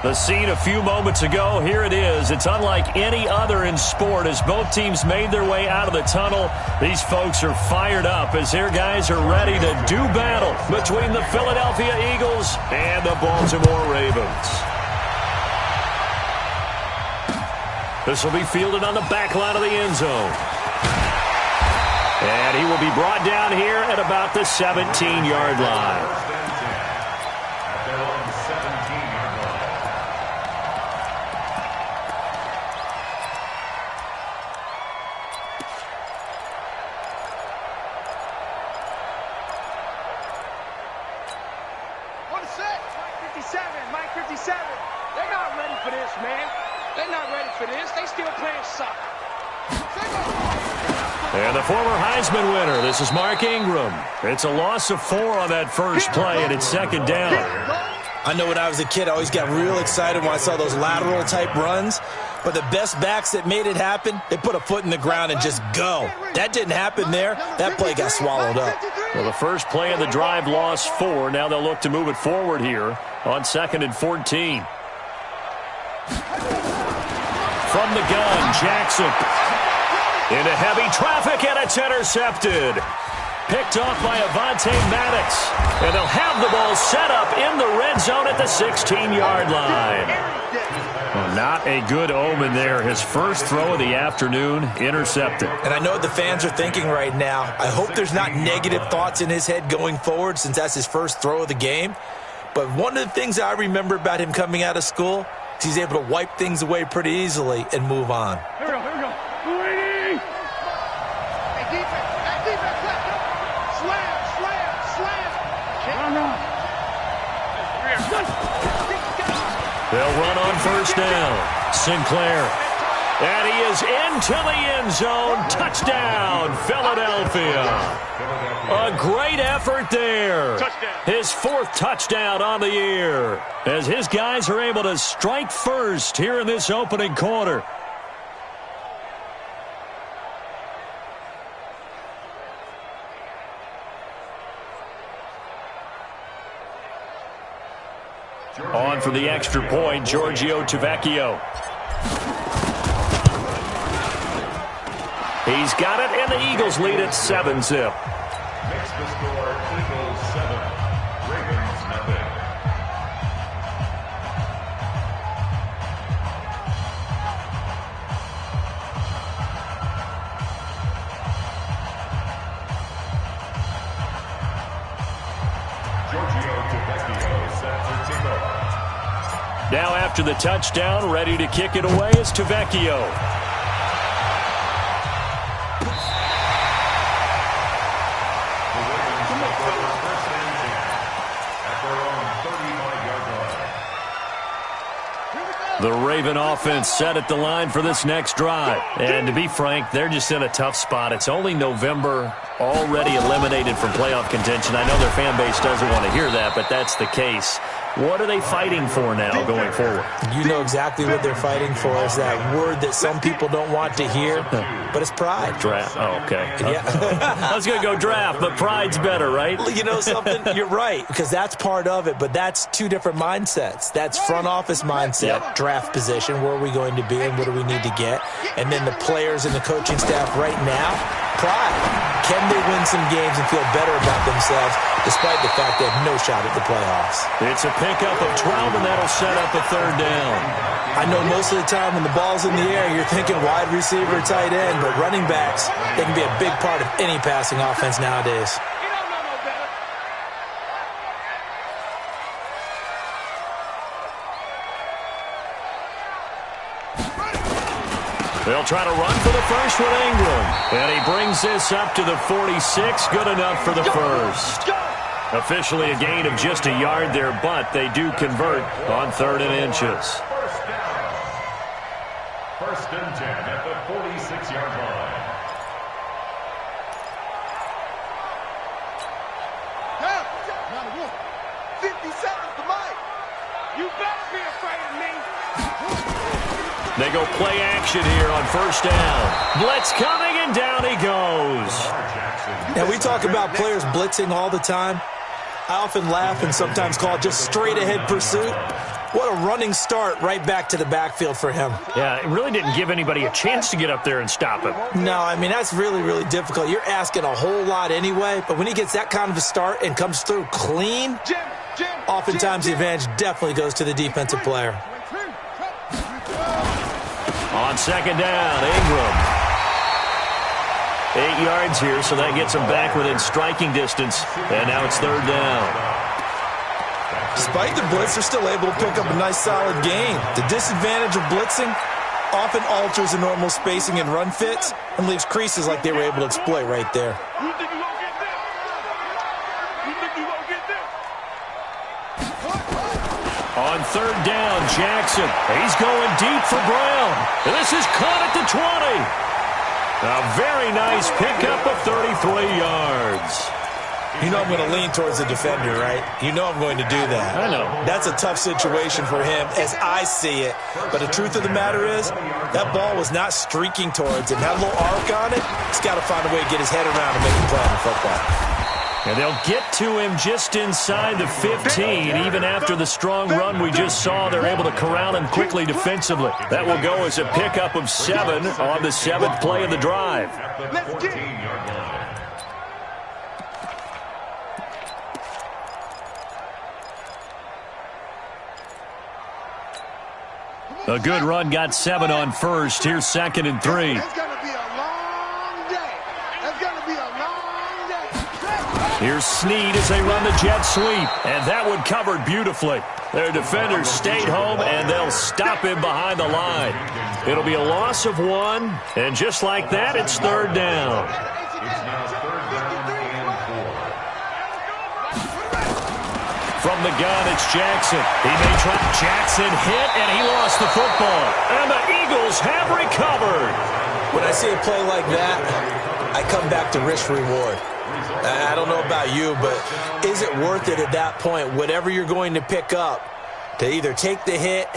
The scene a few moments ago, here it is. It's unlike any other in sport as both teams made their way out of the tunnel. These folks are fired up as their guys are ready to do battle between the Philadelphia Eagles and the Baltimore Ravens. This will be fielded on the back line of the end zone. And he will be brought down here at about the 17-yard line. And the former Heisman winner, this is Mark Ingram. It's a loss of 4 on that first play, and it's second down. I know when I was a kid, I always got real excited when I saw those lateral-type runs. But the best backs that made it happen, they put a foot in the ground and just go. That didn't happen there. That play got swallowed up. Well, the first play of the drive lost 4. Now they'll look to move it forward here on 2nd and 14. From the gun, Jackson. Into heavy traffic, and it's intercepted. Picked off by Avonte Maddox. And they'll have the ball set up in the red zone at the 16-yard line. Well, not a good omen there. His first throw of the afternoon, intercepted. And I know what the fans are thinking right now. I hope there's not negative thoughts in his head going forward since that's his first throw of the game. But one of the things I remember about him coming out of school is he's able to wipe things away pretty easily and move on. Here we go. They'll run on first down. Sinclair. And he is into the end zone. Touchdown, Philadelphia. A great effort there. His 4th touchdown on the year as his guys are able to strike first here in this opening quarter. On for the extra point, Giorgio Tavecchio. He's got it, and the Eagles lead at 7-zip. Makes the score Eagles 7, Ravens nothing. Giorgio Tavecchio set to kick off. Now after the touchdown, ready to kick it away is Tavecchio. The Raven offense set at the line for this next drive. And to be frank, they're just in a tough spot. It's only November, already eliminated from playoff contention. I know their fan base doesn't want to hear that, but that's the case. What are they fighting for now going forward? You know exactly what they're fighting for. Is that word that some people don't want to hear, but it's pride. Draft. Oh, okay. Yeah. I was going to go draft, but pride's better, right? You know something? You're right, because that's part of it, but that's 2 different mindsets. That's front office mindset, draft position, where are we going to be and what do we need to get? And then the players and the coaching staff right now, pride. Can they win some games and feel better about themselves despite the fact they have no shot at the playoffs? It's a pickup of 12, and that'll set up a 3rd down. I know most of the time when the ball's in the air, you're thinking wide receiver, tight end, but running backs, they can be a big part of any passing offense nowadays. They'll try to run for the first with Ingram. And he brings this up to the 46. Good enough for the first. Officially a gain of just a yard there, but they do convert on 3rd and inches. First and 10 at the 46-yard line. Now, 57 to Mike. You better be afraid of me. They go play action here on first down. Blitz coming, and down he goes. Now, we talk about players blitzing all the time. I often laugh and sometimes call it just straight-ahead pursuit. What a running start right back to the backfield for him. Yeah, it really didn't give anybody a chance to get up there and stop him. No, I mean, that's really, really difficult. You're asking a whole lot anyway, but when he gets that kind of a start and comes through clean, oftentimes the advantage definitely goes to the defensive player. On second down, Ingram. 8 yards here, so that gets him back within striking distance. And now it's third down. Despite the blitz, they're still able to pick up a nice, solid gain. The disadvantage of blitzing often alters the normal spacing and run fits and leaves creases like they were able to exploit right there. You think you gonna get this? You think you gonna get this? On third down, Jackson. He's going deep for Brown. And this is caught at the 20. A very nice pickup of 33 yards. You know I'm going to lean towards the defender, right? You know I'm going to do that. I know. That's a tough situation for him as I see it. But the truth of the matter is, that ball was not streaking towards him. Had a little arc on it. He's got to find a way to get his head around and make a play on the football. And they'll get to him just inside the 15. Even after the strong run we just saw, they're able to corral him quickly defensively. That will go as a pickup of 7 on the 7th play of the drive. Let's get it. A good run got 7 on first. Here's second and 3. It's gonna be a long day. It's gonna be a long day. Here's Snead as they run the jet sweep. And that one covered beautifully. Their defenders stayed home, and they'll stop him behind the line. It'll be a loss of 1. And just like that, it's third down. From the gun, it's Jackson. He may try. Jackson hit, and he lost the football. And the Eagles have recovered. When I see a play like that, I come back to risk-reward. I don't know about you, but is it worth it at that point, whatever you're going to pick up, to either take the hit,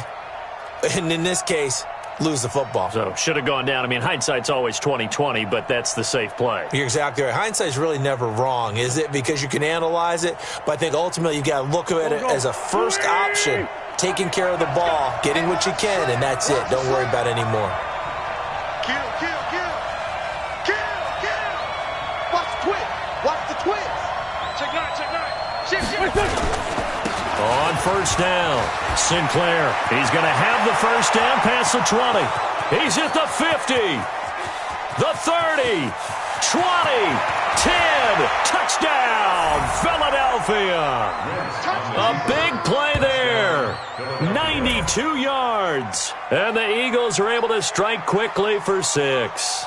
and in this case, lose the football? So, should have gone down. I mean, hindsight's always 20/20, but that's the safe play. You're exactly right. Hindsight's really never wrong, is it? Because you can analyze it, but I think ultimately you got to look at it as a first option, taking care of the ball, getting what you can, and that's it. Don't worry about it anymore. Kill, kill, kill. Kill, kill. Watch the twist. Watch the twist. Check nine, check nine. Shift. On first down, Sinclair. He's going to have the first down past the 20. He's at the 50, the 30, 20, 10. Touchdown, Philadelphia. A big play there. 92 yards. And the Eagles are able to strike quickly for 6.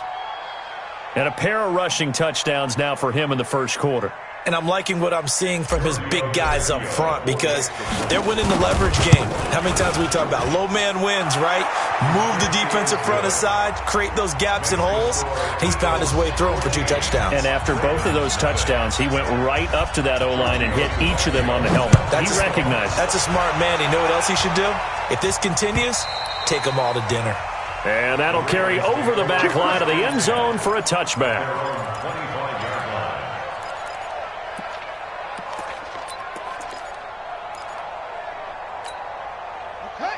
And a pair of rushing touchdowns now for him in the first quarter. And I'm liking what I'm seeing from his big guys up front because they're winning the leverage game. How many times we talk about low man wins, right? Move the defensive front aside, create those gaps and holes. He's found his way through them for 2 touchdowns. And after both of those touchdowns, he went right up to that O-line and hit each of them on the helmet. He recognized. That's a smart man. You know what else he should do? If this continues, take them all to dinner. And that'll carry over the back line of the end zone for a touchback.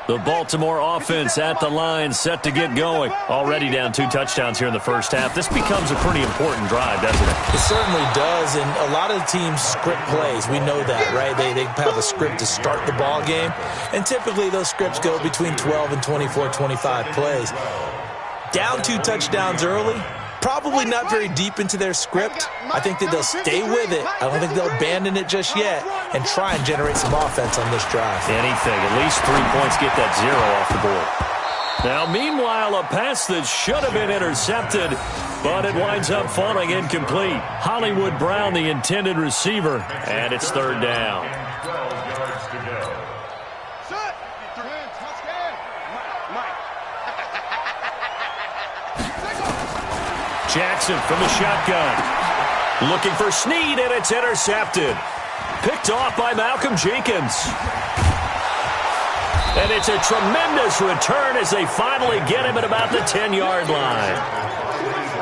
The Baltimore offense at the line, set to get going. Already down 2 touchdowns here in the first half. This becomes a pretty important drive, doesn't it? It certainly does, and a lot of the teams script plays. We know that, right? They have a script to start the ball game, and typically those scripts go between 12 and 24, 25 plays. Down 2 touchdowns early, probably not very deep into their script. I think that they'll stay with it. I don't think they'll abandon it just yet and try and generate some offense on this drive. Anything. At least 3 points, get that 0 off the board. Now, meanwhile, a pass that should have been intercepted, but it winds up falling incomplete. Hollywood Brown, the intended receiver, and it's third down. 12 yards to go. Jackson from the shotgun. Looking for Snead, and it's intercepted. Picked off by Malcolm Jenkins. And it's a tremendous return as they finally get him at about the 10-yard line.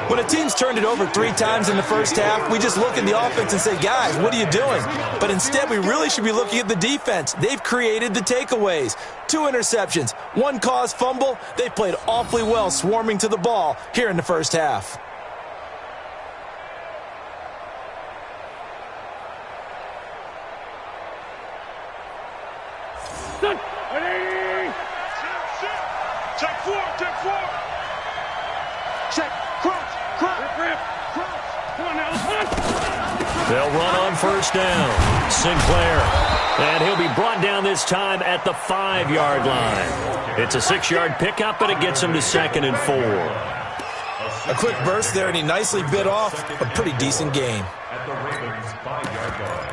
When a team's turned it over 3 times in the first half, we just look at the offense and say, guys, what are you doing? But instead, we really should be looking at the defense. They've created the takeaways. 2 interceptions, 1 caused fumble. They played awfully well swarming to the ball here in the first half. Check 4, check 4. Check, crunch. Come on now, They'll run on first down. Sinclair. And he'll be brought down this time at the 5-yard line. It's a 6-yard pickup, and it gets him to 2nd and 4. A quick burst there, and he nicely bit off a pretty decent gain. At the Ravens' 5-yard line.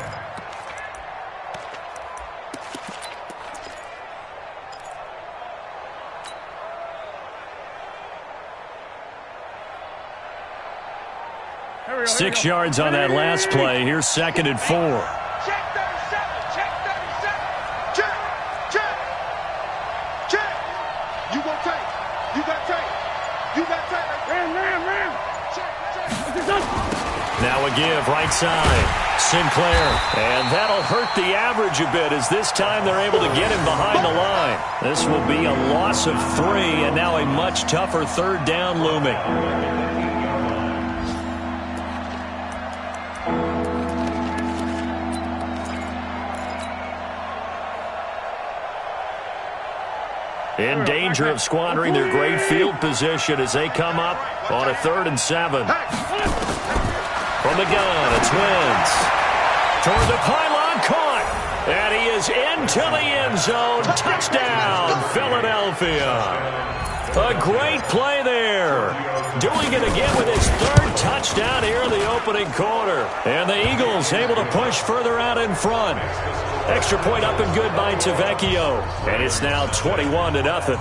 Here we go, 6 yards on that last play. Here's 2nd and 4. Check 37, check 37. Check. You gon' take. You got take. Ram. Check. Now a give right side. Sinclair. And that'll hurt the average a bit as this time they're able to get him behind the line. This will be a loss of 3 and now a much tougher 3rd down looming. In danger of squandering their great field position as they come up on a 3rd and 7. From the gun, it's Wentz. Toward the pylon, caught. And he is into the end zone. Touchdown, Philadelphia. A great play there. Doing it again with his 3rd touchdown here in the opening quarter. And the Eagles able to push further out in front. Extra point up and good by Tavecchio. And it's now 21-0.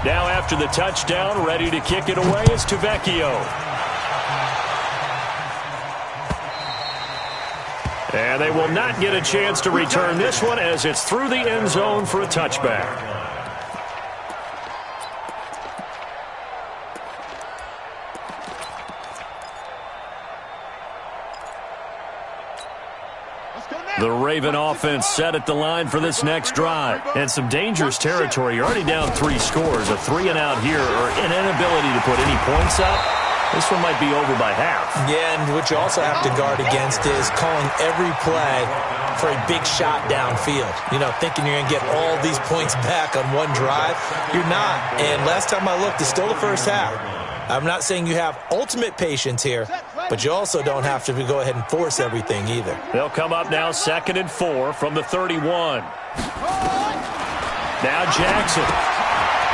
Now after the touchdown, ready to kick it away is Tavecchio. And they will not get a chance to return this one as it's through the end zone for a touchback. The Raven offense set at the line for this next drive. And some dangerous territory. You're already down 3 scores. A 3-and-out here or an inability to put any points up. This one might be over by half. Yeah, and what you also have to guard against is calling every play for a big shot downfield. You know, thinking you're going to get all these points back on one drive. You're not. And last time I looked, it's still the first half. I'm not saying you have ultimate patience here, but you also don't have to go ahead and force everything either. They'll come up now 2nd and 4 from the 31. Now Jackson.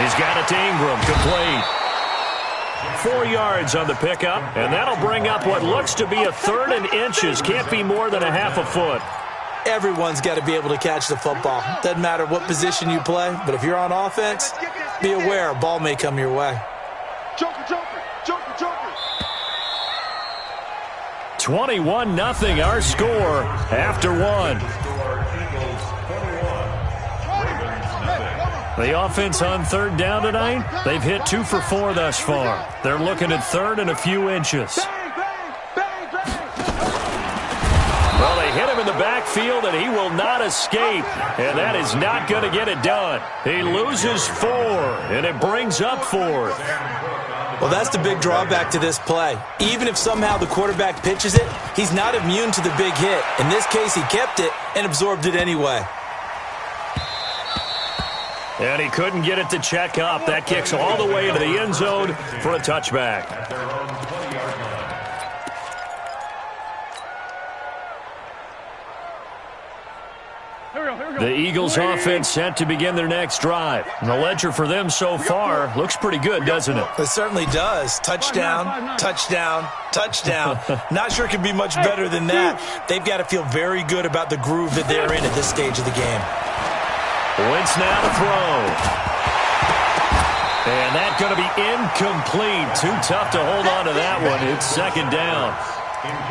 He's got it to Ingram, complete. 4 yards on the pickup, and that'll bring up what looks to be a 3rd and inches. Can't be more than a half a foot. Everyone's got to be able to catch the football. Doesn't matter what position you play, but if you're on offense, be aware a ball may come your way. Joker. 21-0 our score after 1. The offense on 3rd down tonight, they've hit 2 for 4 thus far. They're looking at 3rd and a few inches. Well, they hit him in the backfield, and he will not escape. And that is not going to get it done. He loses 4, and it brings up 4th. Well, that's the big drawback to this play. Even if somehow the quarterback pitches it, he's not immune to the big hit. In this case, he kept it and absorbed it anyway. And he couldn't get it to check up. That kicks all the way into the end zone for a touchback. The Eagles offense set to begin their next drive. And the ledger for them so far looks pretty good, doesn't it? It certainly does. Touchdown, touchdown, touchdown. Not sure it can be much better than that. They've got to feel very good about the groove that they're in at this stage of the game. Wentz now to throw. And that's going to be incomplete. Too tough to hold on to that one. It's second down.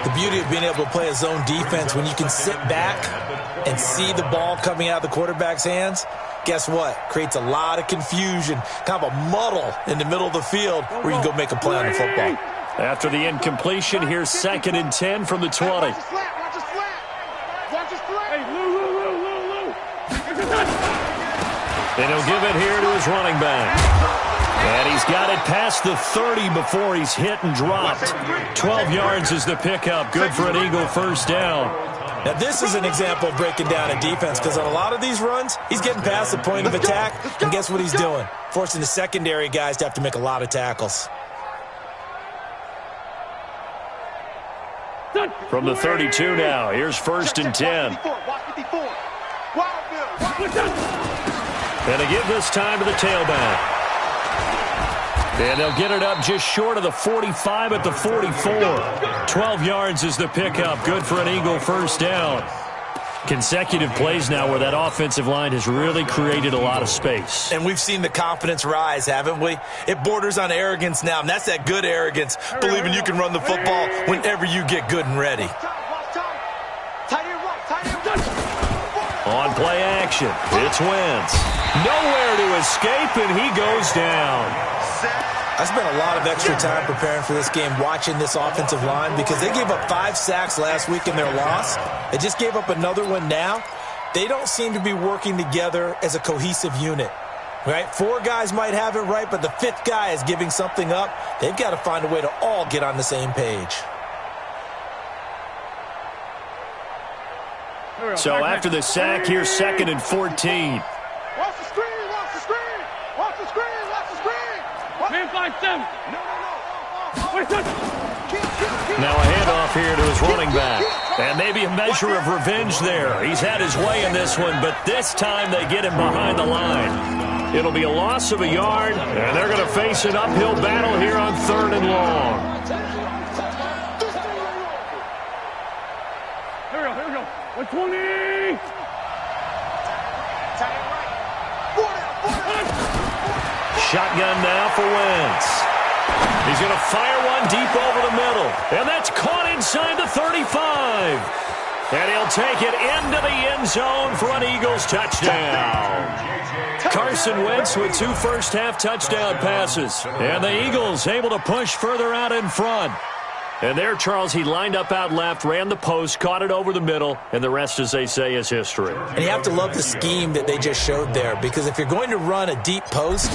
The beauty of being able to play a zone defense, when you can sit back and see the ball coming out of the quarterback's hands, guess what? Creates a lot of confusion, kind of a muddle in the middle of the field where you can go make a play on the football. After the incompletion, here's 2nd and 10 from the 20. And he'll give it here to his running back. And he's got it past the 30 before he's hit and dropped. 12 yards is the pickup. Good for an Eagle first down. Now, this is an example of breaking down a defense because on a lot of these runs, he's getting past the point of attack, and guess what he's doing? Forcing the secondary guys to have to make a lot of tackles. From the 32 now, here's 1st and 10. And they give this time to the tailback. And they'll get it up just short of the 45 at the 44. 12 yards is the pickup. Good for an Eagle first down. Consecutive plays now where that offensive line has really created a lot of space. And we've seen the confidence rise, haven't we? It borders on arrogance now, and that's that good arrogance, believing you can run the football whenever you get good and ready. On play action, it's Wentz. Nowhere to escape, and he goes down. I spent a lot of extra time preparing for this game, watching this offensive line, because they gave up 5 sacks last week in their loss. They just gave up another one now. They don't seem to be working together as a cohesive unit. Right? 4 guys might have it right, but the 5th guy is giving something up. They've got to find a way to all get on the same page. So after the sack, here's 2nd and 14. Watch the screen, watch the screen, watch the screen, watch the screen. Man, 5-7. No. Now a handoff here to his running back. And maybe a measure of revenge there. He's had his way in this one, but this time they get him behind the line. It'll be a loss of a yard, and they're going to face an uphill battle here on 3rd and long. Here we go. 120. Shotgun now for Wentz. He's going to fire one deep over the middle. And that's caught inside the 35. And he'll take it into the end zone for an Eagles touchdown. Carson Wentz with 2 first-half touchdown passes. And the Eagles able to push further out in front. And there, Charles, he lined up out left, ran the post, caught it over the middle, and the rest, as they say, is history. And you have to love the scheme that they just showed there, because if you're going to run a deep post,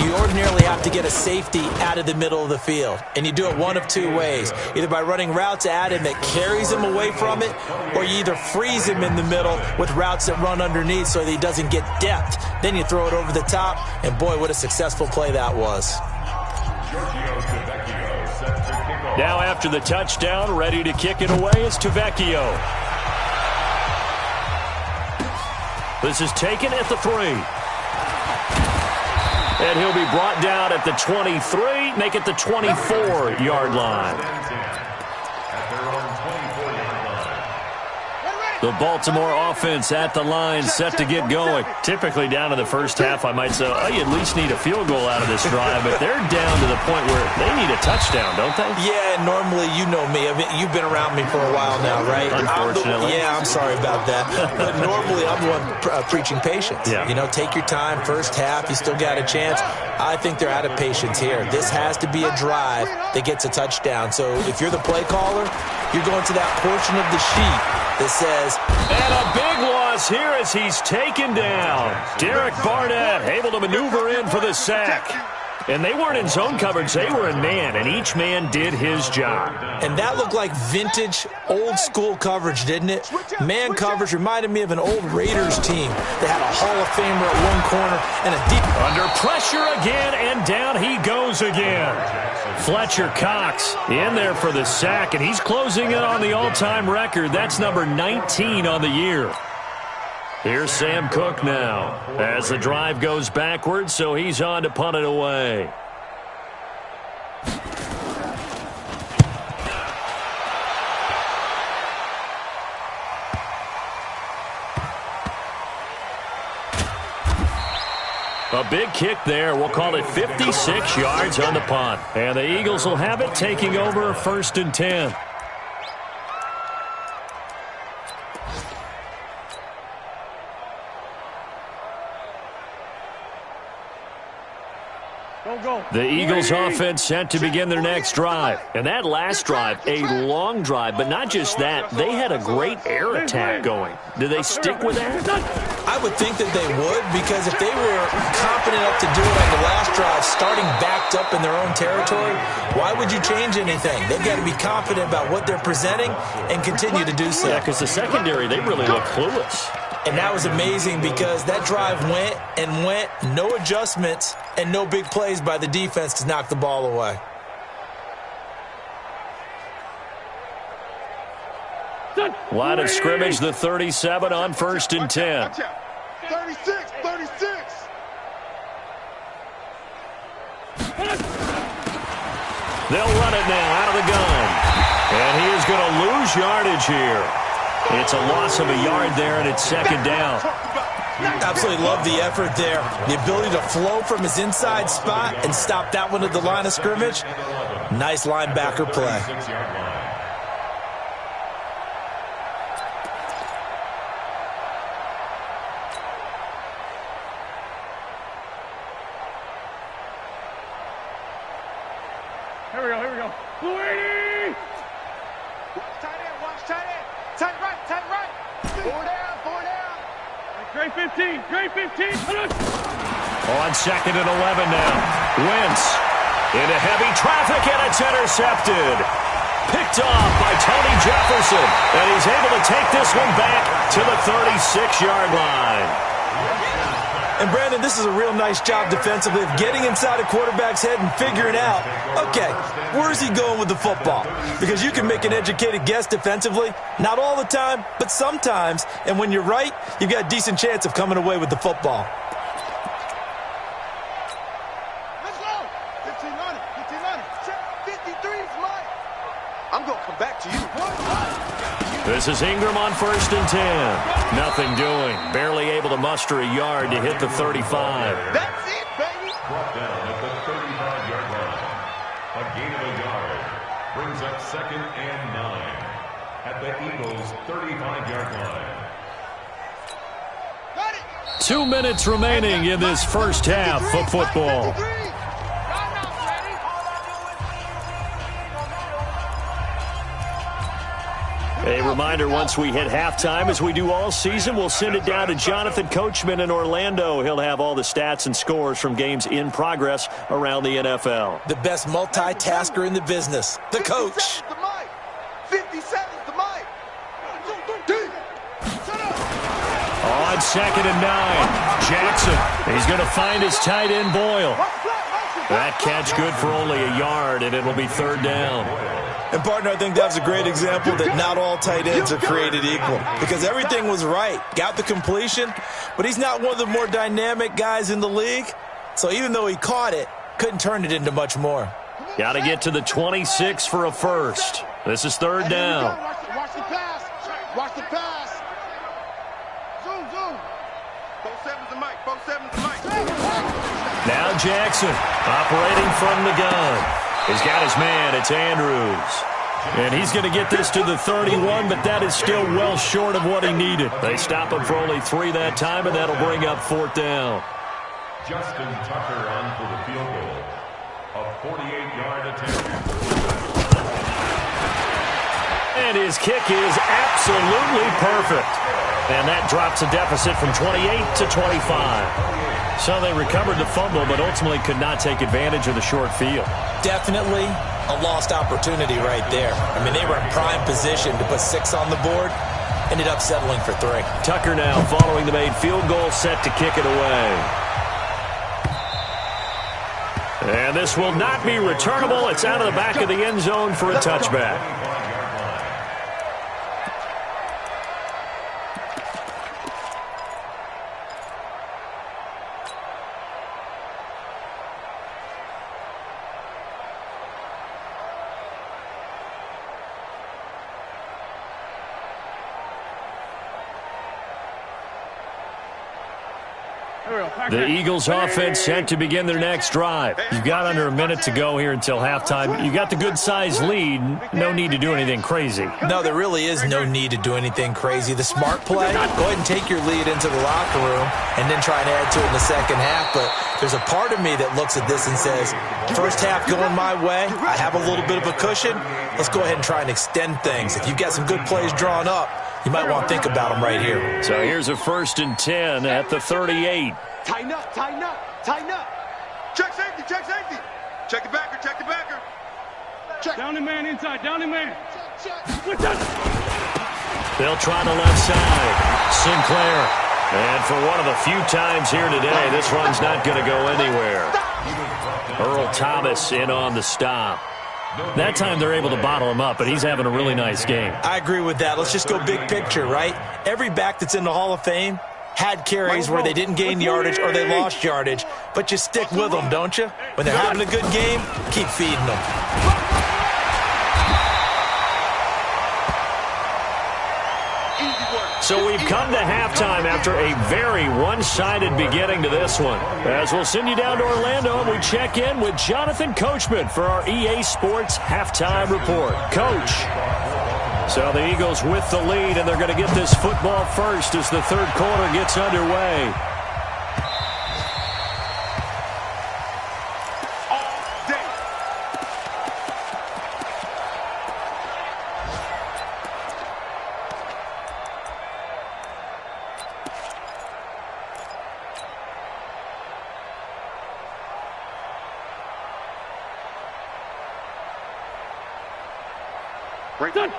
you ordinarily have to get a safety out of the middle of the field. And you do it one of 2 ways, either by running routes at him that carries him away from it, or you either freeze him in the middle with routes that run underneath so that he doesn't get depth. Then you throw it over the top, and boy, what a successful play that was. Now after the touchdown, ready to kick it away is Tavecchio. This is taken at the 3. And he'll be brought down at the 23, make it the 24-yard line. The Baltimore offense at the line, set to get going. Typically down to the first half, I might say, oh, you at least need a field goal out of this drive, but they're down to the point where they need a touchdown, don't they? Yeah, normally, you know me. I mean, you've been around me for a while now, right? Unfortunately. I'm sorry about that. But normally, I'm the one preaching patience. Yeah. You know, take your time, first half, you still got a chance. I think they're out of patience here. This has to be a drive that gets a touchdown. So if you're the play caller, you're going to that portion of the sheet that says, and a big loss here as he's taken down. Derek Barnett able to maneuver in for the sack. And they weren't in zone coverage, they were in man, and each man did his job. And that looked like vintage, old-school coverage, didn't it? Man coverage reminded me of an old Raiders team that had a Hall of Famer at one corner and a deep... Under pressure again, and down he goes again. Fletcher Cox in there for the sack, and he's closing in on the all-time record. That's number 19 on the year. Here's Sam Cook now as the drive goes backwards, so he's on to punt it away. A big kick there. We'll call it 56 yards on the punt. And the Eagles will have it, taking over 1st and 10. The Eagles offense set to begin their next drive. And that last drive, a long drive, but not just that. They had a great air attack going. Do they stick with that? I would think that they would, because if they were confident enough to do it on the last drive, starting backed up in their own territory, why would you change anything? They've got to be confident about what they're presenting and continue to do so. Yeah, because the secondary, they really look clueless. And that was amazing because that drive went and went, no adjustments, and no big plays by the defense to knock the ball away. Line of scrimmage, the 37 on 1st and 10. 36, 36. They'll run it now out of the gun. And he is going to lose yardage here. It's a loss of a yard there, and it's 2nd down. Absolutely love the effort there. The ability to flow from his inside spot and stop that one at the line of scrimmage. Nice linebacker play. Here we go. Blue 80! Watch tight end. Tight right. 4 down. Great 15. On 2nd and 11 now. Wentz into heavy traffic, and it's intercepted. Picked off by Tony Jefferson, and he's able to take this one back to the 36-yard line. And, Brandon, this is a real nice job defensively of getting inside a quarterback's head and figuring out, okay, where is he going with the football? Because you can make an educated guess defensively, not all the time, but sometimes. And when you're right, you've got a decent chance of coming away with the football. Let's go. 15 on it. 53 is mine. I'm going to come back to you. This is Ingram on 1st and 10. Nothing doing. Barely able to muster a yard to hit the 35. That's it, baby. Brought down at the 35-yard line. A gain of a yard brings up 2nd and 9 at the Eagles' 35-yard line. 2 minutes remaining in this first half of football. A reminder, once we hit halftime, as we do all season, we'll send it down to Jonathan Coachman in Orlando. He'll have all the stats and scores from games in progress around the NFL. The best multitasker in the business, the coach. 57 the mic. On 2nd and 9, Jackson. He's going to find his tight end, Boyle. That catch good for only a yard, and it'll be 3rd down. And, partner, I think that was a great example that not all tight ends are created equal, because everything was right. Got the completion, but he's not one of the more dynamic guys in the league. So even though he caught it, couldn't turn it into much more. Got to get to the 26 for a first. This is 3rd down. Watch the pass. Watch the pass. Zoom. 4-7's the mic. 4-7's the mic. Now Jackson operating from the gun. He's got his man. It's Andrews. And he's going to get this to the 31, but that is still well short of what he needed. They stop him for only 3 that time, and that'll bring up 4th down. Justin Tucker on for the field goal. A 48-yard attempt. And his kick is absolutely perfect. And that drops a deficit from 28 to 25. So they recovered the fumble, but ultimately could not take advantage of the short field. Definitely a lost opportunity right there. I mean, they were in prime position to put 6 on the board. Ended up settling for 3. Tucker now following the made field goal, set to kick it away. And this will not be returnable. It's out of the back of the end zone for a touchback. The Eagles offense set to begin their next drive. You've got under a minute to go here until halftime. You got the good-sized lead. No need to do anything crazy. No, there really is no need to do anything crazy. The smart play, go ahead and take your lead into the locker room and then try and add to it in the second half. But there's a part of me that looks at this and says, first half going my way, I have a little bit of a cushion. Let's go ahead and try and extend things. If you've got some good plays drawn up, you might want to think about them right here. So here's a 1st and 10 at the 38. Tighten up, tighten up, tighten up. Check safety, check safety. Check the backer, check the backer. Check. Down the man inside, down the man. They'll try the left side. Sinclair. And for one of the few times here today, this run's not going to go anywhere. Earl Thomas in on the stop. That time they're able to bottle him up, but he's having a really nice game. I agree with that. Let's just go big picture, right? Every back that's in the Hall of Fame had carries where they didn't gain yardage or they lost yardage, but you stick with them, don't you? When they're having a good game, keep feeding them. So we've come to halftime after a very one-sided beginning to this one. As we'll send you down to Orlando, and we check in with Jonathan Coachman for our EA Sports Halftime Report. Coach. So the Eagles with the lead, and they're going to get this football first as the third quarter gets underway.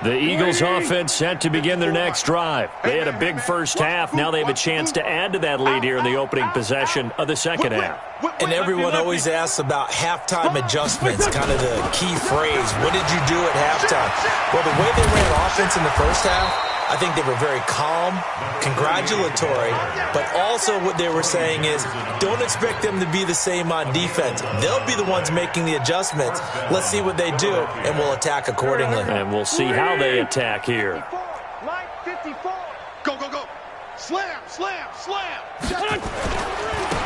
The Eagles offense set to begin their next drive. They had a big first half. Now they have a chance to add to that lead here in the opening possession of the second half. And everyone always asks about halftime adjustments, kind of the key phrase. What did you do at halftime? Well, the way they ran offense in the first half, I think they were very calm, congratulatory, but also what they were saying is don't expect them to be the same on defense. They'll be the ones making the adjustments. Let's see what they do, and we'll attack accordingly. And we'll see how they attack here. Line 54. Go, go, go. Slam, slam, slam.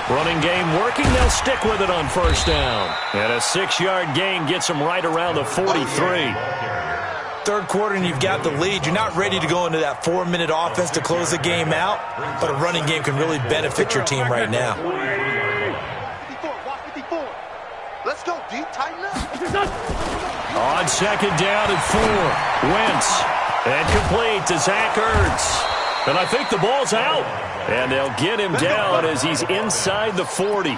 Running game working. They'll stick with it on first down. And a 6-yard gain gets them right around the 43. Third quarter and you've got the lead. You're not ready to go into that 4-minute offense to close the game out, but a running game can really benefit your team right now. 54, watch 54. Let's go, D. Tighten up. On second down and 4. Wentz. And complete to Zach Ertz. And I think the ball's out. And they'll get him down as he's inside the 40.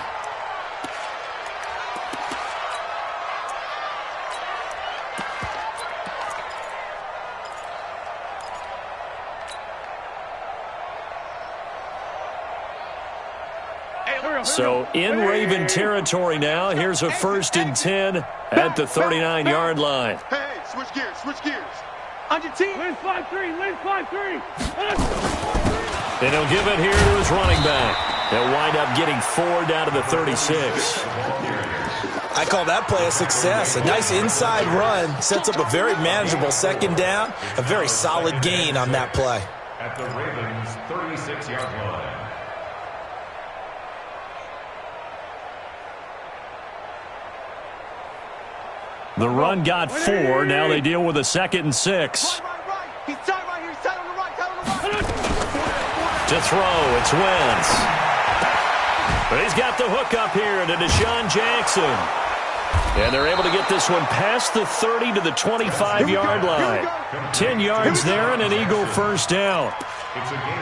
So in Raven territory now. Here's a 1st and 10 at the 39-yard line. Hey, switch gears, switch gears. On your team. Lynn 5-3, Lynn 5-3. And he'll give it here to his running back. They'll wind up getting 4 down to the 36. I call that play a success. A nice inside run sets up a very manageable second down. A very solid gain on that play. At the Ravens' 36-yard line. The run got 4. Now they deal with a 2nd and 6. Right. He's tight right here. He's tight on the right. Tight on the right. To throw, it's Wentz. But he's got the hook up here to Deshaun Jackson. And they're able to get this one past the 30 to the 25-yard line. 10 yards there and an Eagle first down.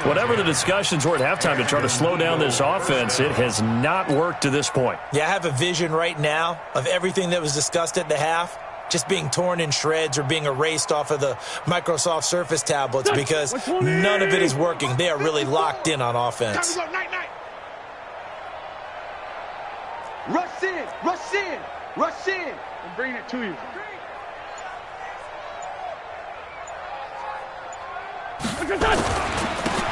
Whatever the discussions were at halftime to try to slow down this offense, it has not worked to this point. Yeah, I have a vision right now of everything that was discussed at the half just being torn in shreds or being erased off of the Microsoft Surface tablets because none of it is working. They are really locked in on offense. Rush in, rush in, rush in. I'm bringing it to you.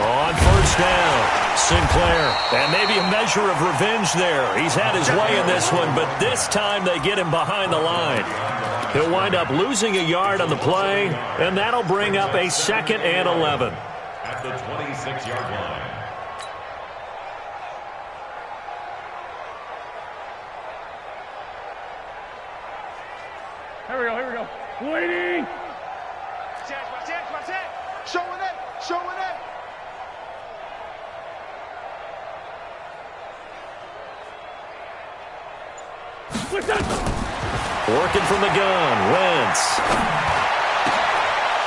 On first down, Sinclair. And maybe a measure of revenge there. He's had his way in this one, but this time they get him behind the line. He'll wind up losing a yard on the play, and that'll bring up a 2nd and 11. At the 26-yard line. Here we go. Waiting. Watch it. Showing it. What's that? Working from the gun. Wentz.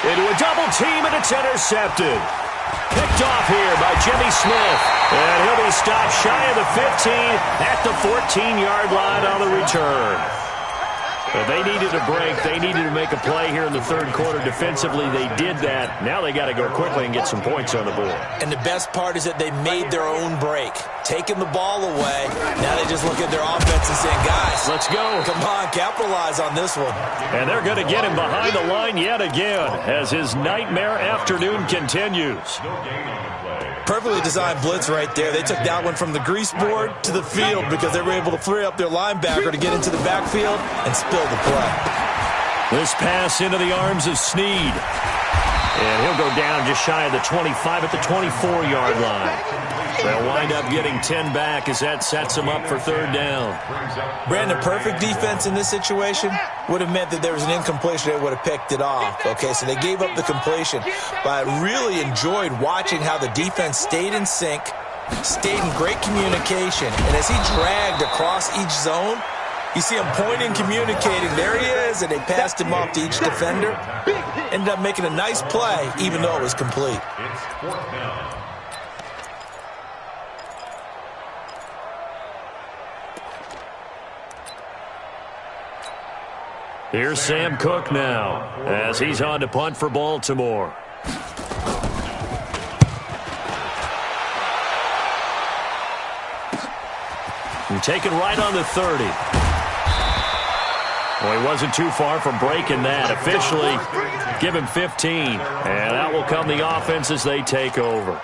Into a double team, and it's intercepted. Picked off here by Jimmy Smith. And he'll be stopped shy of the 15 at the 14-yard line on the return. But they needed a break. They needed to make a play here in the third quarter. Defensively, they did that. Now they got to go quickly and get some points on the board. And the best part is that they made their own break. Taking the ball away. Now they just look at their offense and saying, guys, let's go. Come on, capitalize on this one. And they're going to get him behind the line yet again as his nightmare afternoon continues. Perfectly designed blitz right there. They took that one from the grease board to the field because they were able to free up their linebacker to get into the backfield and spill the play. This pass into the arms of Snead. And he'll go down just shy of the 25 at the 24-yard line. They'll wind up getting 10 back as that sets them up for third down. Brandon, perfect defense in this situation would have meant that there was an incompletion. They would have picked it off. Okay, so they gave up the completion. But I really enjoyed watching how the defense stayed in sync, stayed in great communication. And as he dragged across each zone, you see him pointing, communicating. There he is, and they passed him off to each defender. Ended up making a nice play, even though it was complete. It's fourth down. Here's Sam Cook now as he's on to punt for Baltimore. And taken right on the 30. Well, he wasn't too far from breaking that. Officially, give him 15. And out will come the offense as they take over.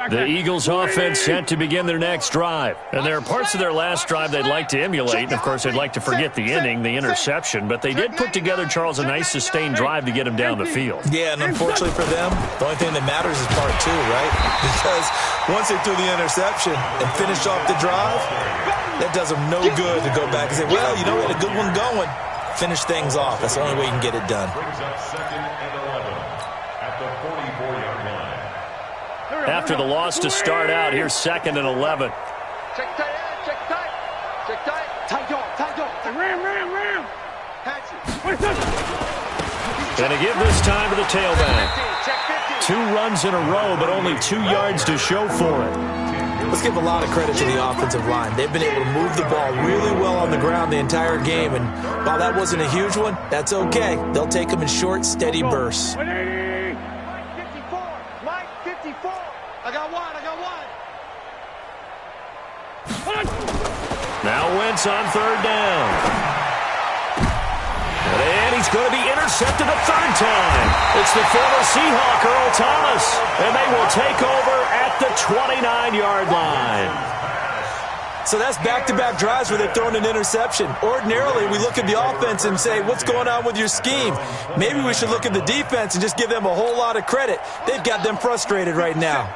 The Eagles offense set to begin their next drive. And there are parts of their last drive they'd like to emulate. And, of course, they'd like to forget the inning, the interception. But they did put together, Charles, a nice sustained drive to get him down the field. Yeah, and unfortunately for them, the only thing that matters is part two, right? Because once they threw the interception and finished off the drive, that does them no good to go back and say, well, you know, we had a good one going. Finish things off. That's the only way you can get it done. Brings up second and 11 at the 44-yard line. After the loss to start out, here's second and 11. Check tight. Ram. Patch it. What's that? And a give this time to the tailback. 2 runs in a row, but only 2 yards to show for it. Let's give a lot of credit to the offensive line. They've been able to move the ball really well on the ground the entire game. And while that wasn't a huge one, that's okay. They'll take them in short, steady bursts. 180. Mike 54. I got one. Now Wentz on third down. And he's going to be intercepted a third time. It's the former Seahawk, Earl Thomas. And they will take over at the 29-yard line. So that's back-to-back drives where they're throwing an interception. Ordinarily, we look at the offense and say, what's going on with your scheme? Maybe we should look at the defense and just give them a whole lot of credit. They've got them frustrated right now.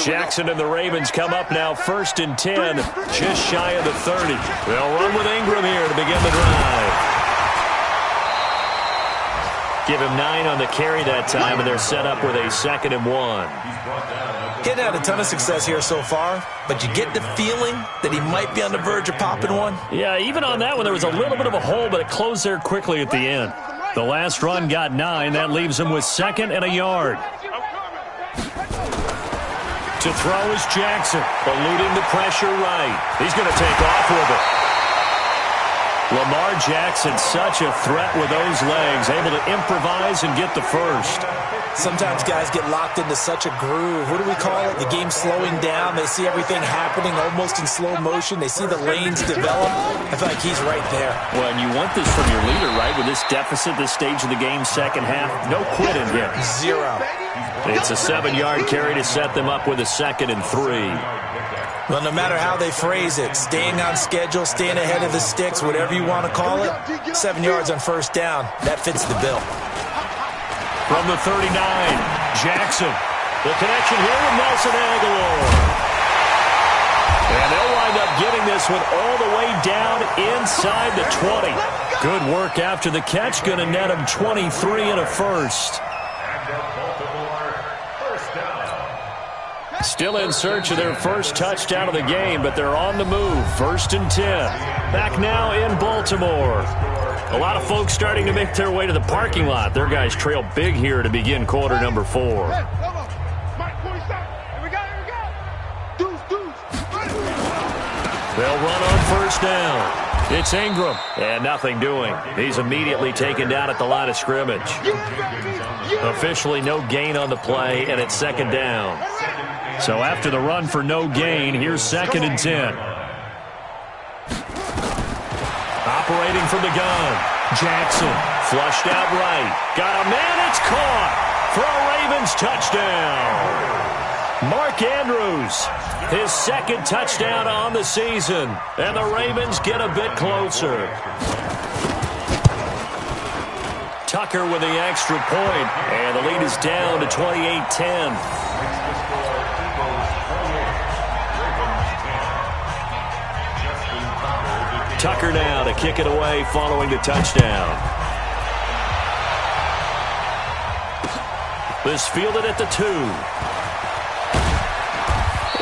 Jackson and the Ravens come up now first and 10, just shy of the 30. They'll run with Ingram here to begin the drive. Give him 9 on the carry that time, and they're set up with a 2nd and 1. Getting had a ton of success here so far, but you get the feeling that he might be on the verge of popping one. Yeah, even on that one, there was a little bit of a hole, but it closed there quickly at the end. The last run got 9. That leaves him with 2nd and a yard. To throw is Jackson, eluding the pressure right. He's going to take off with it. Lamar Jackson, such a threat with those legs, able to improvise and get the first. Sometimes guys get locked into such a groove. What do we call it? The game slowing down. They see everything happening almost in slow motion. They see the lanes develop. I feel like he's right there. Well, and you want this from your leader, right? With this deficit, this stage of the game, second half, no quit in here. 0. It's a 7-yard carry to set them up with a 2nd and 3. Well, no matter how they phrase it, staying on schedule, staying ahead of the sticks, whatever you want to call it, 7 yards on first down, that fits the bill. From the 39, Jackson. The connection here with Nelson Aguilar. And they'll wind up getting this one all the way down inside the 20. Good work after the catch. Going to net them 23 and a first. Still in search of their first touchdown of the game, but they're on the move. 1st and 10. Back now in Baltimore. A lot of folks starting to make their way to the parking lot. Their guys trail big here to begin quarter number 4. They'll run on 1st down. It's Ingram. And nothing doing. He's immediately taken down at the line of scrimmage. Officially no gain on the play, and it's 2nd down. So after the run for no gain, here's 2nd and 10. Operating from the gun. Jackson flushed out right. Got a man. It's caught for a Ravens touchdown. Mark Andrews, his 2nd touchdown on the season. And the Ravens get a bit closer. Tucker with the extra point. And the lead is down to 28-10. Tucker now to kick it away following the touchdown. This fielded at the 2.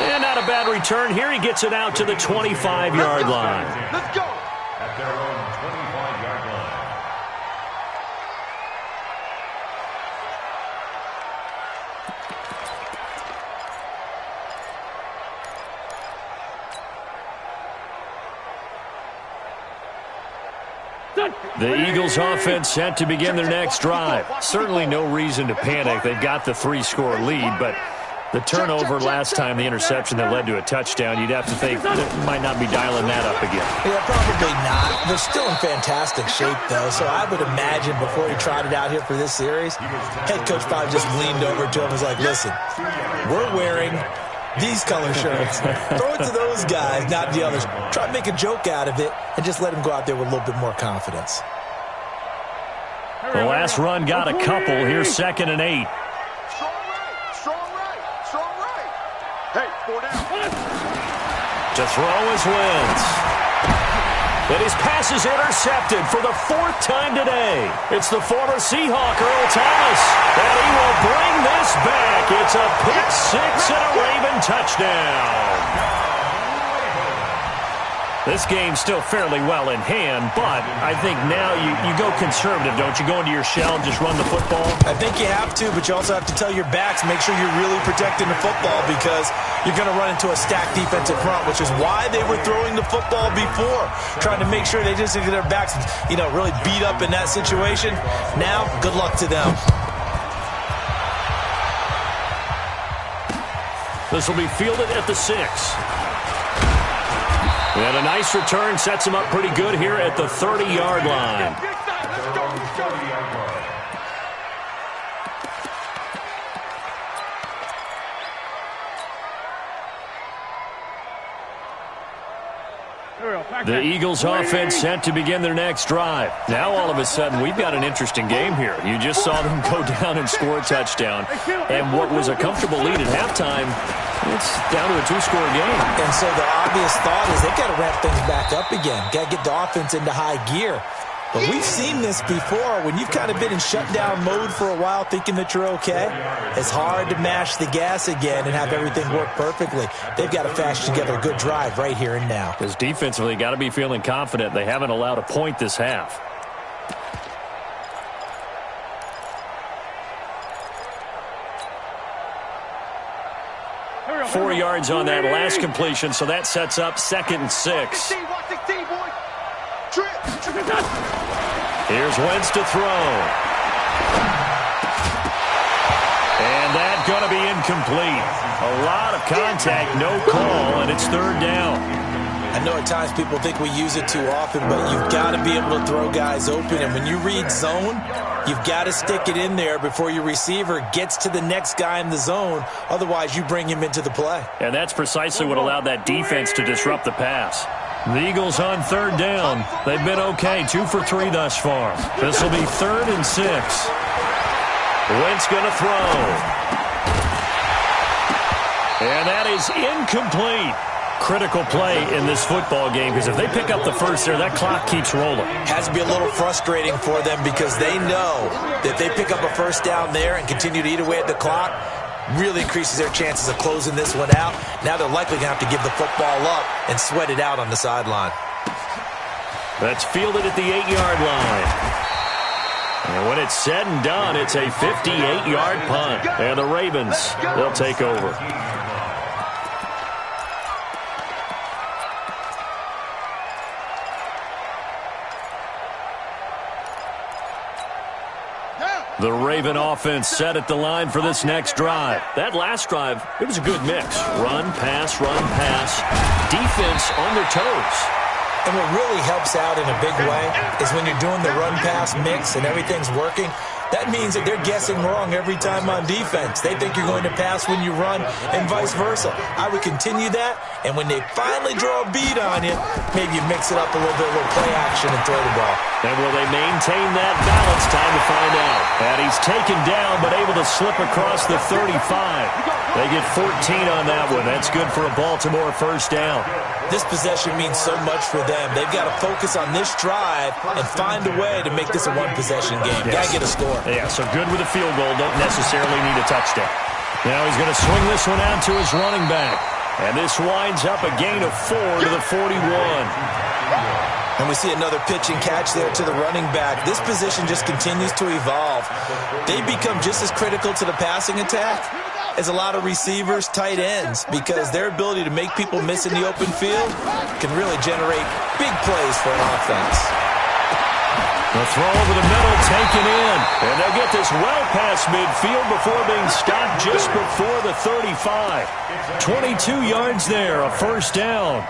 And not a bad return here. He gets it out to the 25-yard line. Let's go. At their own 25-yard line. The Eagles offense set to begin their next drive. Certainly no reason to panic. They've got the 3-score lead, but the turnover last time, the interception that led to a touchdown, you'd have to think they might not be dialing that up again. Yeah, probably not. They're still in fantastic shape, though, so I would imagine before he trotted out here for this series, head coach probably just leaned over to him and was like, listen, we're wearing these color shirts. Throw it to those guys, not the others. Try to make a joke out of it and just let them go out there with a little bit more confidence. The last run got a couple. Here's 2nd and 8. Strong right. Hey, 4 down. To throw is Wentz. But his pass is intercepted for the 4th time today. It's the former Seahawk, Earl Thomas. And he will bring this back. It's a pick 6 and a Raven touchdown. This game's still fairly well in hand, but I think now you go conservative, don't you? Go into your shell and just run the football? I think you have to, but you also have to tell your backs, make sure you're really protecting the football because you're going to run into a stacked defensive front, which is why they were throwing the football before, trying to make sure they just get their backs, really beat up in that situation. Now, good luck to them. This will be fielded at the 6. And a nice return sets him up pretty good here at the 30-yard line. The Eagles offense set to begin their next drive. Now all of a sudden we've got an interesting game here. You just saw them go down and score a touchdown. And what was a comfortable lead at halftime, it's down to a 2-score game. And so the obvious thought is they've got to ramp things back up again. Got to get the offense into high gear. But we've seen this before. When you've kind of been in shutdown mode for a while thinking that you're okay, it's hard to mash the gas again and have everything work perfectly. They've got to fashion together a good drive right here and now. Because defensively, got to be feeling confident. They haven't allowed a point this half. Hurry up, 4 yards on that last completion, so that sets up 2nd and 6. Here's Wentz to throw. And that's going to be incomplete. A lot of contact, no call, and it's 3rd down. I know at times people think we use it too often, but you've got to be able to throw guys open. And when you read zone, you've got to stick it in there before your receiver gets to the next guy in the zone. Otherwise, you bring him into the play. And that's precisely what allowed that defense to disrupt the pass. The Eagles on 3rd down. They've been okay, 2 for 3 thus far. This will be 3rd and 6. Wentz going to throw. And that is incomplete. Critical play in this football game because if they pick up the first there, that clock keeps rolling. Has to be a little frustrating for them because they know that if they pick up a first down there and continue to eat away at the clock, really increases their chances of closing this one out. Now they're likely going to have to give the football up and sweat it out on the sideline. That's fielded at the 8-yard line. And when it's said and done, it's a 58-yard punt. And the Ravens, they'll take over. The Raven offense set at the line for this next drive. That last drive, it was a good mix. Run, pass, defense on their toes. And what really helps out in a big way is when you're doing the run-pass mix and everything's working, that means that they're guessing wrong every time on defense. They think you're going to pass when you run and vice versa. I would continue that, and when they finally draw a beat on you, maybe you mix it up a little bit, a little play action and throw the ball. And will they maintain that balance? Time to find out. And he's taken down but able to slip across the 35. They get 14 on that one. That's good for a Baltimore first down. This possession means so much for them. They've got to focus on this drive and find a way to make this a one-possession game. Yes. Got to get a score. Yeah, so good with a field goal. Don't necessarily need a touchdown. Now he's going to swing this one out to his running back. And this winds up a gain of 4 to the 41. And we see another pitch and catch there to the running back. This position just continues to evolve. They become just as critical to the passing attack as a lot of receivers, tight ends, because their ability to make people miss in the open field can really generate big plays for an offense. The throw over the middle taken in. And they'll get this well past midfield before being stopped just before the 35. 22 yards there, a first down.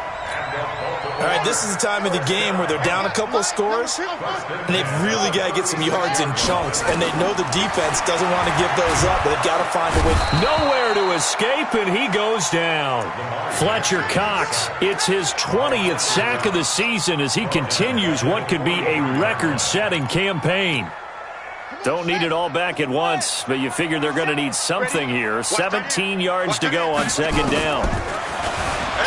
All right, this is the time of the game where they're down a couple of scores, and they've really got to get some yards in chunks, and they know the defense doesn't want to give those up, but they've got to find a way. Nowhere to escape, and he goes down. Fletcher Cox, it's his 20th sack of the season as he continues what could be a record-setting campaign. Don't need it all back at once, but you figure they're going to need something here. 17 yards to go on second down.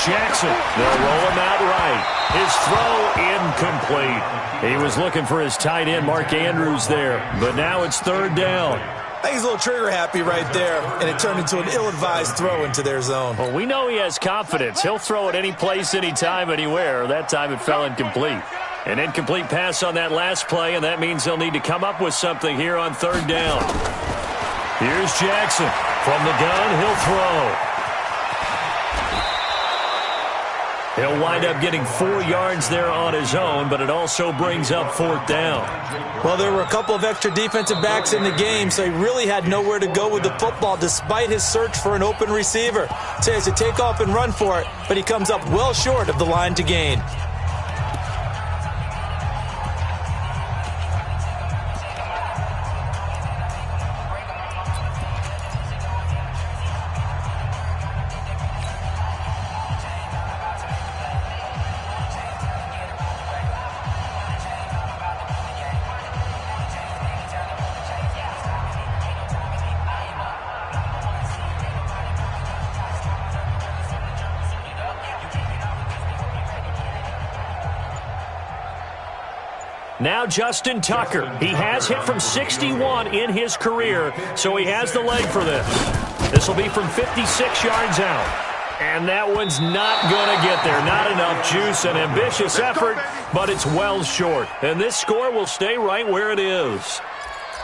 Jackson, they'll roll him out right. His throw incomplete. He was looking for his tight end, Mark Andrews, there. But now it's third down. I think he's a little trigger happy right there, and it turned into an ill-advised throw into their zone. Well, we know he has confidence. He'll throw it any place, anytime, anywhere. That time it fell incomplete. An incomplete pass on that last play, and that means they'll need to come up with something here on third down. Here's Jackson. From the gun, he'll throw. He'll wind up getting 4 yards there on his own, but it also brings up fourth down. Well, there were a couple of extra defensive backs in the game, so he really had nowhere to go with the football despite his search for an open receiver. So he has to take off and run for it, but he comes up well short of the line to gain. Now Justin Tucker. He has hit from 61 in his career, so he has the leg for this. This will be from 56 yards out. And that one's not going to get there. Not enough juice. An ambitious effort, but it's well short. And this score will stay right where it is.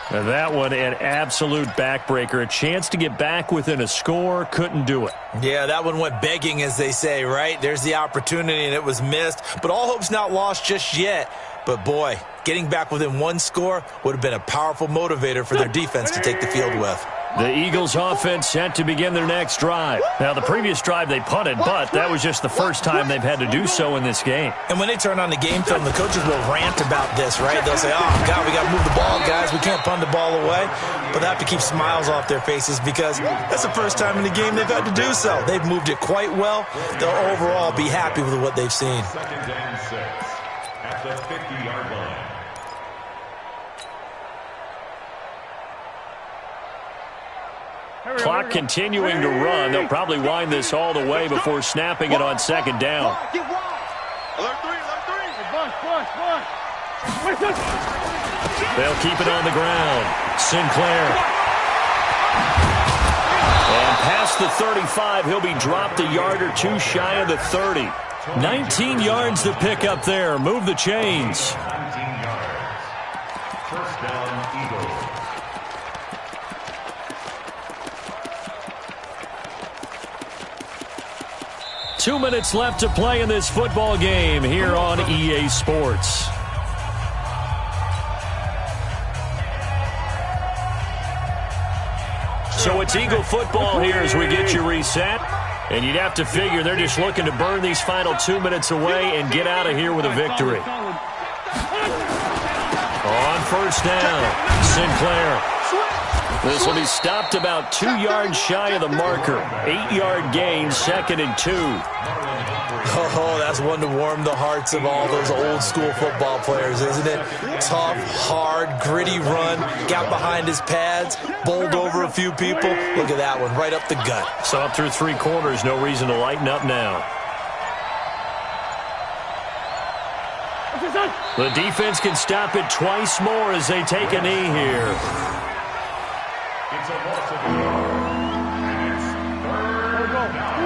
And that one, an absolute backbreaker. A chance to get back within a score, couldn't do it. Yeah, that one went begging, as they say, right? There's the opportunity, and it was missed. But all hope's not lost just yet. But, boy, getting back within one score would have been a powerful motivator for their defense to take the field with. The Eagles offense set to begin their next drive. Now, the previous drive they punted, but that was just the first time they've had to do so in this game. And when they turn on the game film, the coaches will rant about this, right? They'll say, oh, God, we got to move the ball, guys. We can't punt the ball away. But they have to keep smiles off their faces because that's the first time in the game they've had to do so. They've moved it quite well. They'll overall be happy with what they've seen. Second and 6 at the 50-yard line. Clock continuing to run. They'll probably wind this all the way before snapping it on second down. Alert three. They'll keep it on the ground. Sinclair. And past the 35, he'll be dropped a yard or two shy of the 30. 19 yards to pick up there. Move the chains. 19 yards. First down, Eagles. Two minutes left to play in this football game here on EA Sports. So it's Eagle football here as we get you reset. And you'd have to figure they're just looking to burn these final 2 minutes away and get out of here with a victory. On first down, Sinclair. This will be stopped about 2 yards shy of the marker. 8-yard gain, 2nd and 2. Oh, that's one to warm the hearts of all those old school football players, isn't it? Tough, hard, gritty run, got behind his pads, bowled over a few people. Look at that one, right up the gut. So up through 3 quarters, no reason to lighten up now. The defense can stop it twice more as they take a knee here. It's a loss of a yard. And it's third down.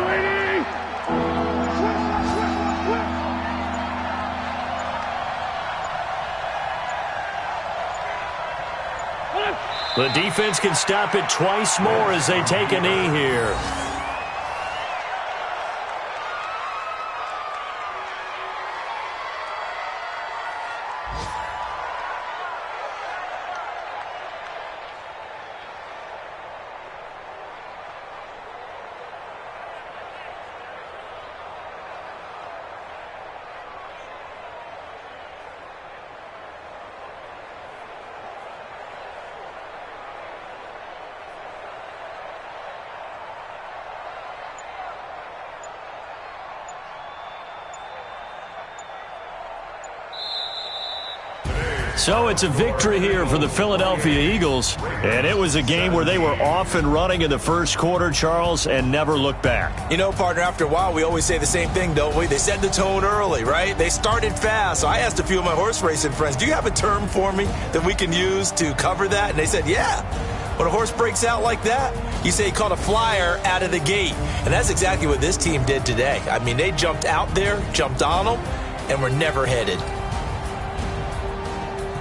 The defense can stop it twice more as they take a knee here. So it's a victory here for the Philadelphia Eagles, and it was a game where they were off and running in the first quarter, Charles, and never looked back. You know, partner, after a while, we always say the same thing, don't we? They set the tone early, right? They started fast. So I asked a few of my horse racing friends, do you have a term for me that we can use to cover that? And they said, yeah. When a horse breaks out like that, you say he caught a flyer out of the gate. And that's exactly what this team did today. I mean, they jumped out there, jumped on them, and were never headed.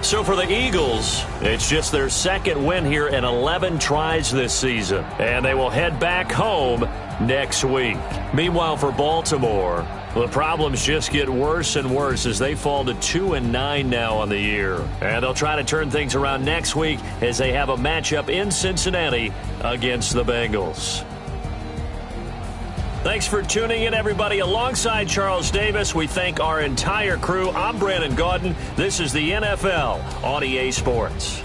So for the Eagles, it's just their second win here in 11 tries this season. And they will head back home next week. Meanwhile, for Baltimore, the problems just get worse and worse as they fall to 2-9 now on the year. And they'll try to turn things around next week as they have a matchup in Cincinnati against the Bengals. Thanks for tuning in, everybody. Alongside Charles Davis, we thank our entire crew. I'm Brandon Gaudin. This is the NFL on EA Sports.